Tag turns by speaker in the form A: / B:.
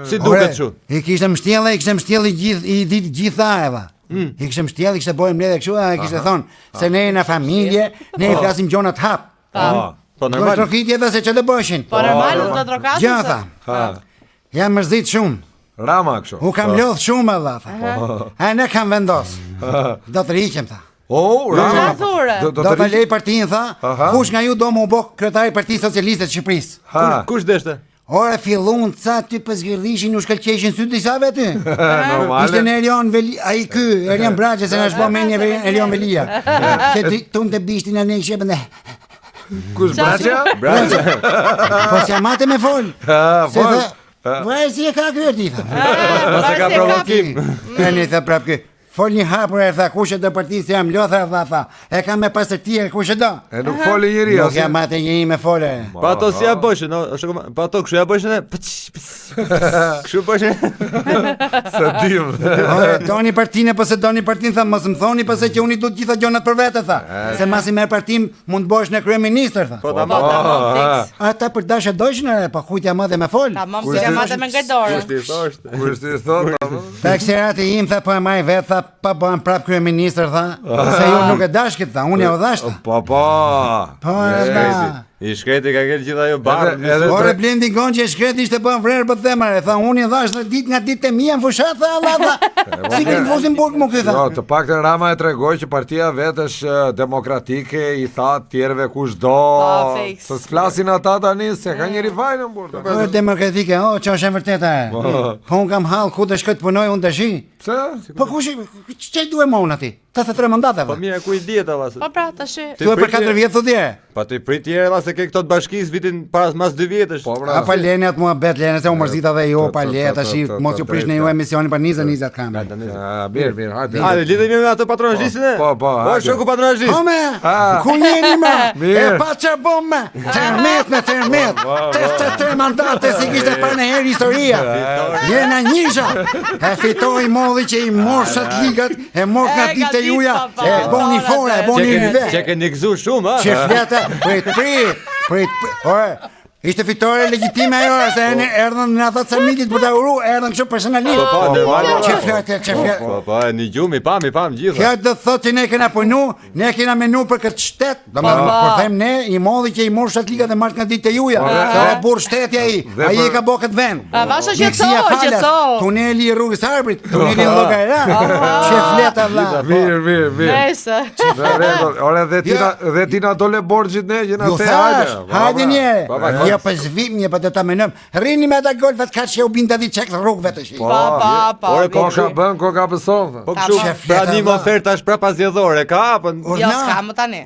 A: Si duket kështu?
B: I kishte mshtjellë gjitha eva. I kishte mshtjellë, i kishte bojë mbledhje kështu, i kishte thonë se ne jena familje, ne i flasim gjona të hap.
A: Po normal.
B: Do trokitje edhe se ç'do bëshin.
C: Po normal do trokasin.
B: Gjatha. Jam mërzit shumë.
D: Rama kështu.
B: U kam lodh shumë edhe tha. A ne kam vendos. Do të riqem tha.
D: Rama.
B: Do të lej partinë tha. Kush nga ju do më u bë kryetari i Partisë Socialiste të Shqipërisë?
A: Kush deshte?
B: Ora fillun ca ty për zgjidhishin u shkëlqeshin sy disave aty.
D: Normale.
B: Ishte në Erion ai Erion Braçe se na shpo mendje Erion Velia. Se tunte bishtin në ne shepën.
D: Kush Braçe?
B: Po si amate me fol. Se
D: Fol.
B: Vaj si e ka ky ti tha.
A: Mos e ka provokim.
B: Tani tha prap ky. Fol një hapur e tha kush e do partisë jam lodha tha. E kam me pastërti kush e do.
D: E nuk foli njëri
B: Nuk
D: as.
B: jam atë një me fole.
A: Pa ato si ja bëshën, pa ato kështu ja bëshën. Kështu bëshën.
D: Sa dim.
B: Doni partinë po se doni partinë tha mos më thoni pse që unë do të gjitha gjonat për vete tha. Se masi merr partinë mund të bëhesh në kryeministër tha.
A: Po tamam.
B: Ata për dashë dojshin po kujt jam edhe me fol.
C: Tamam, si jam atë me ngjdorën.
A: Kush ti thoshte?
D: Kush ti thot?
B: Takserati im tha po e marr vet tha pa bën prap kryeministër tha. Se ju nuk e dashkit tha, unë ja u dash.
D: Po.
B: Po edhe.
A: I shkreti ka ngel gjithë ajo barë.
B: Ore Blendi Gonçi shkreti ishte bën vrerë për themare, tha unë i dhash ditë nga ditë e mia në fushat tha Allah tha. Si ke fusin burg më ky tha.
D: Jo, të paktën Rama e tregoi që partia vetë është demokratike, i tha të tjerëve kush do. Se flasin ata tani se ka njëri vajnë në burg.
B: Po demokratike, ç'është e vërtetë. Po un kam hall ku të shkoj të punoj un tash.
D: Pse?
B: Po kush ç'e duhet më un aty? Ta the 3 mandate.
A: Po mirë, ku i dihet ava?
C: Po pra, tash.
B: Tu e për 4 vjet thotë.
A: Pa ti prit tjerë se ke këto të bashkisë vitin para mas 2 vjetësh.
D: Po pra.
B: A pa lene atë muhabet lene se u mërzita dhe jo pa le tash mos ju prish në ju emisionin për 20 kamerë.
D: Mirë, hajde.
A: Hajde, lidhemi me atë patronazhistin e?
D: Po.
A: Po shoku patronazhist.
B: Po me. Ku jeni më? E pa çabom me. Termet. Te mandate si kishte para në herë historia. Jena njësha. E fitoi modhi që i morshat ligat, e mor nga ditë juja, e boni fora, e boni rive.
A: Çe keni gëzu shumë, ha?
B: Që fleta, prit. Ore, ishte fitore legjitime ajo, se erdhën në ato samitit për ta uru, erdhën kështu personalisht.
A: Po, normal.
B: Që fleta.
A: Po, një gjumë, pam gjithë.
B: Kjo do të thotë që ne kena punu, ne kena menu për këtë shtet. Domethënë, kur them ne, i modhi që i mor shatliga dhe marr nga ditë juja. Sa burr shteti ai. Ai e ka bë këtë vend.
C: Vasho qetso.
B: Tuneli i rrugës Arbrit, tuneli i Llogara. Që fleta vlla.
D: Mirë.
C: Nëse.
D: Ora dhe ti na dole borxhit ne që na the hajde.
B: Hajde një. Ja pa zvim, ja pa të ta menëm. Rrini me ata golfat ka që u binda di çek rrugëve të shi.
C: Pa.
D: Ore ko ka beson.
A: Po kështu, pra një ofertë tash prapa zgjedhore, ka hapën.
C: Jo, s'ka më tani.